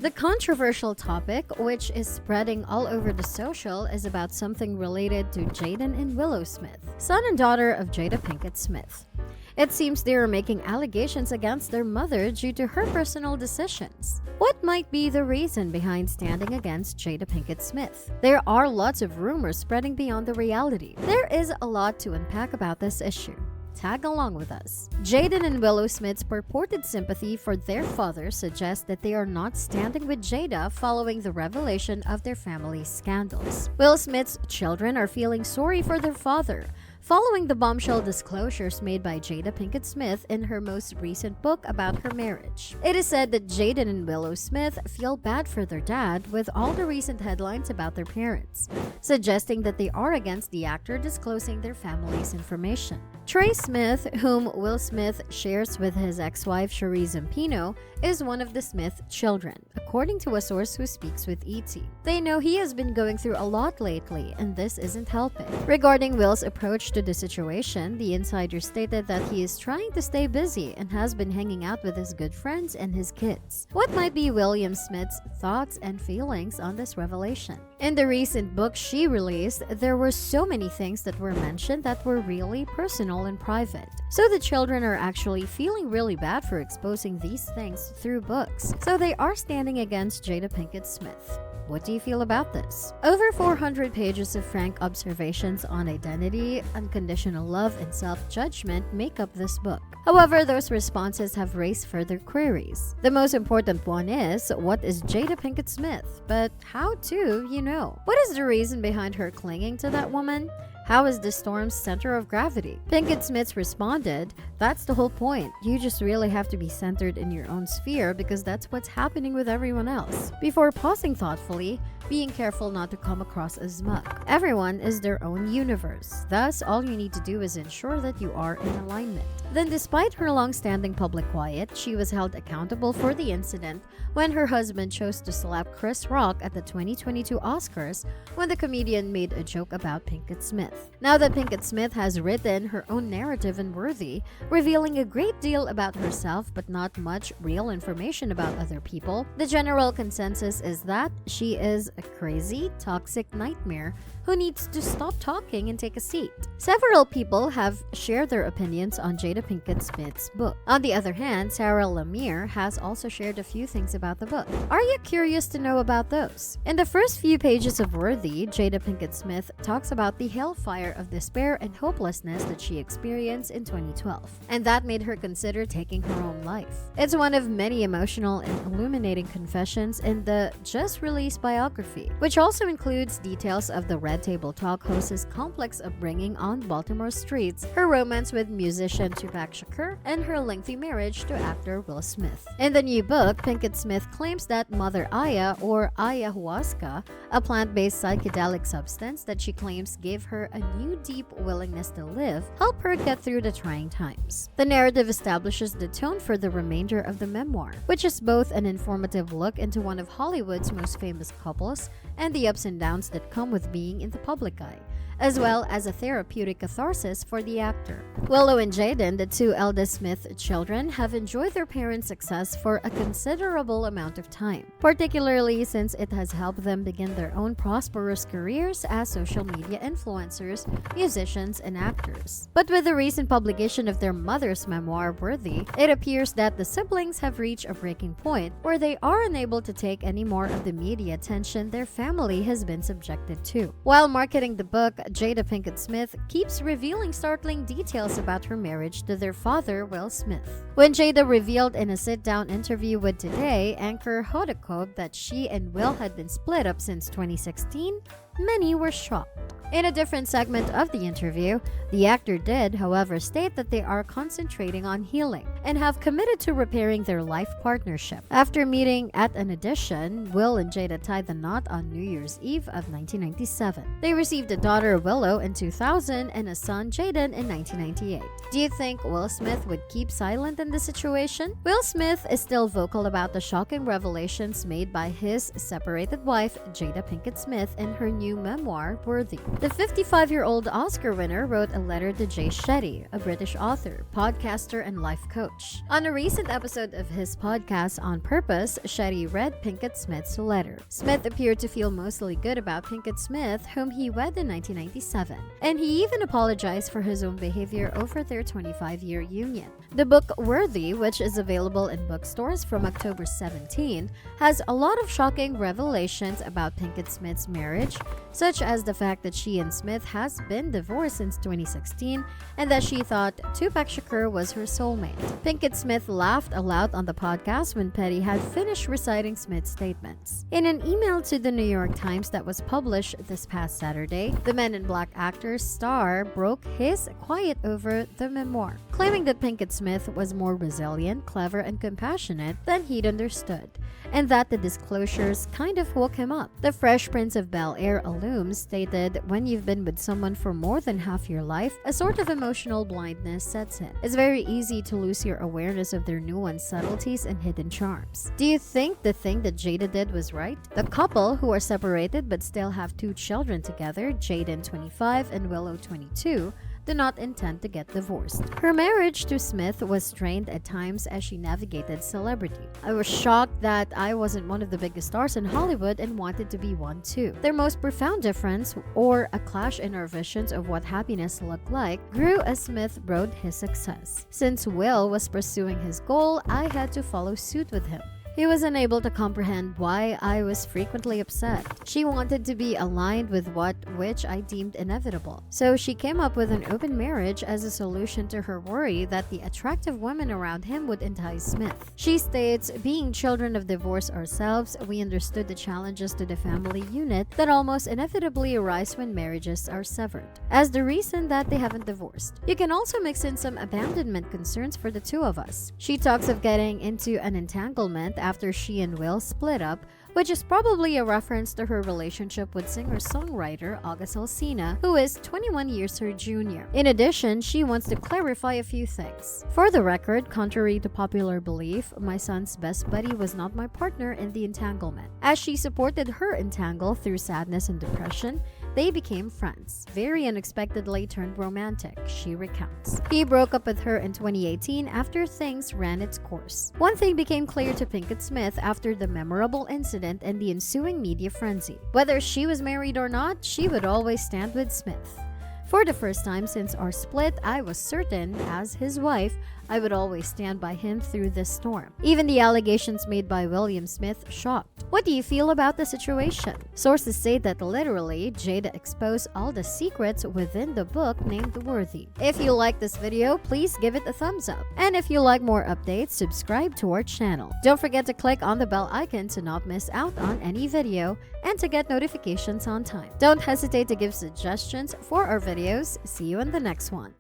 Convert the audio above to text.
The controversial topic, which is spreading all over the social, is about something related to Jaden and Willow Smith, son and daughter of Jada Pinkett Smith. It seems they are making allegations against their mother due to her personal decisions. What might be the reason behind standing against Jada Pinkett Smith? There are lots of rumors spreading beyond the reality. There is a lot to unpack about this issue. Tag along with us. Jaden and Willow Smith's purported sympathy for their father suggests that they are not standing with Jada following the revelation of their family's scandals. Will Smith's children are feeling sorry for their father, following the bombshell disclosures made by Jada Pinkett Smith in her most recent book about her marriage. It is said that Jaden and Willow Smith feel bad for their dad with all the recent headlines about their parents, suggesting that they are against the actor disclosing their family's information. Trey Smith, whom Will Smith shares with his ex-wife Cherie Zampino, is one of the Smith children, according to a source who speaks with ET. They know he has been going through a lot lately, and this isn't helping. Regarding Will's approach to the situation, the insider stated that he is trying to stay busy and has been hanging out with his good friends and his kids. What might be William Smith's thoughts and feelings on this revelation? In the recent book she released, there were so many things that were mentioned that were really personal and private. So the children are actually feeling really bad for exposing these things through books. So they are standing against Jada Pinkett Smith. What do you feel about this? Over 400 pages of frank observations on identity, unconditional love, and self-judgment make up this book. However, those responses have raised further queries. The most important one is, what is Jada Pinkett Smith? But how to, What is the reason behind her clinging to that woman? How is the storm's center of gravity? Pinkett Smith responded, "That's the whole point. You just really have to be centered in your own sphere because that's what's happening with everyone else." Before pausing thoughtfully, being careful not to come across as smug. Everyone is their own universe. Thus, all you need to do is ensure that you are in alignment. Then, despite her long-standing public quiet, she was held accountable for the incident when her husband chose to slap Chris Rock at the 2022 Oscars when the comedian made a joke about Pinkett Smith. Now that Pinkett Smith has written her own narrative in Worthy, revealing a great deal about herself but not much real information about other people, the general consensus is that she is a crazy, toxic nightmare who needs to stop talking and take a seat. Several people have shared their opinions on Jada Pinkett Smith's book. On the other hand, Sarah Lemire has also shared a few things about the book. Are you curious to know about those? In the first few pages of Worthy, Jada Pinkett Smith talks about the hellfire of despair and hopelessness that she experienced in 2012, and that made her consider taking her own life. It's one of many emotional and illuminating confessions in the just-released biography, which also includes details of the Red Table Talk host's complex upbringing on Baltimore streets, her romance with musician Tupac Shakur, and her lengthy marriage to actor Will Smith. In the new book, Pinkett Smith claims that Mother Aya, or ayahuasca, a plant-based psychedelic substance that she claims gave her a new deep willingness to live, helped her get through the trying times. The narrative establishes the tone for the remainder of the memoir, which is both an informative look into one of Hollywood's most famous couples and the ups and downs that come with being in the public eye, as well as a therapeutic catharsis for the actor. Willow and Jaden, the two eldest Smith children, have enjoyed their parents' success for a considerable amount of time, particularly since it has helped them begin their own prosperous careers as social media influencers, musicians, and actors. But with the recent publication of their mother's memoir, Worthy, it appears that the siblings have reached a breaking point where they are unable to take any more of the media attention their family has been subjected to. While marketing the book, Jada Pinkett Smith keeps revealing startling details about her marriage to their father, Will Smith. When Jada revealed in a sit-down interview with Today anchor Hoda Kotb that she and Will had been split up since 2016, many were shocked. In a different segment of the interview, the actor did, however, state that they are concentrating on healing and have committed to repairing their life partnership. After meeting at an audition, Will and Jada tied the knot on New Year's Eve of 1997. They received a daughter, Willow, in 2000 and a son, Jaden, in 1998. Do you think Will Smith would keep silent in the situation? Will Smith is still vocal about the shocking revelations made by his separated wife, Jada Pinkett Smith, in her new new memoir, Worthy. The 55-year-old Oscar winner wrote a letter to Jay Shetty, a British author, podcaster, and life coach. On a recent episode of his podcast On Purpose, Shetty read Pinkett Smith's letter. Smith appeared to feel mostly good about Pinkett Smith, whom he wed in 1997, and he even apologized for his own behavior over their 25-year union. The book Worthy, which is available in bookstores from October 17, has a lot of shocking revelations about Pinkett Smith's marriage, such as the fact that she and Smith has been divorced since 2016 and that she thought Tupac Shakur was her soulmate. Pinkett Smith laughed aloud on the podcast when Petty had finished reciting Smith's statements. In an email to the New York Times that was published this past Saturday, the Men in Black actor's star broke his quiet over the memoir, claiming that Pinkett Smith was more resilient, clever, and compassionate than he'd understood, and that the disclosures kind of woke him up. The Fresh Prince of Bel-Air alum stated, "When you've been with someone for more than half your life, a sort of emotional blindness sets in. It's very easy to lose your awareness of their nuanced subtleties and hidden charms." Do you think the thing that Jada did was right? The couple, who are separated but still have 2 children together, Jaden 25 and Willow 22, do not intend to get divorced. Her marriage to Smith was strained at times as she navigated celebrity. "I was shocked that I wasn't one of the biggest stars in Hollywood and wanted to be one too. Their most profound difference, or a clash in our visions of what happiness looked like, grew as Smith rode his success. Since Will was pursuing his goal, I had to follow suit with him. He was unable to comprehend why I was frequently upset. She wanted to be aligned with which I deemed inevitable. So she came up with an open marriage as a solution to her worry that the attractive women around him would entice Smith." She states, "Being children of divorce ourselves, we understood the challenges to the family unit that almost inevitably arise when marriages are severed, as the reason that they haven't divorced. You can also mix in some abandonment concerns for the 2 of us." She talks of getting into an entanglement after she and Will split up, which is probably a reference to her relationship with singer-songwriter August Alsina, who is 21 years her junior. In addition, she wants to clarify a few things. "For the record, contrary to popular belief, my son's best buddy was not my partner in the entanglement. As she supported her entangle through sadness and depression, they became friends. Very unexpectedly turned romantic," she recounts. He broke up with her in 2018 after things ran its course. One thing became clear to Pinkett Smith after the memorable incident and the ensuing media frenzy. Whether she was married or not, she would always stand with Smith. "For the first time since our split, I was certain, as his wife, I would always stand by him through this storm." Even the allegations made by William Smith shocked. What do you feel about the situation? Sources say that literally, Jada exposed all the secrets within the book named Worthy. If you like this video, please give it a thumbs up. And if you like more updates, subscribe to our channel. Don't forget to click on the bell icon to not miss out on any video and to get notifications on time. Don't hesitate to give suggestions for our videos. See you in the next one.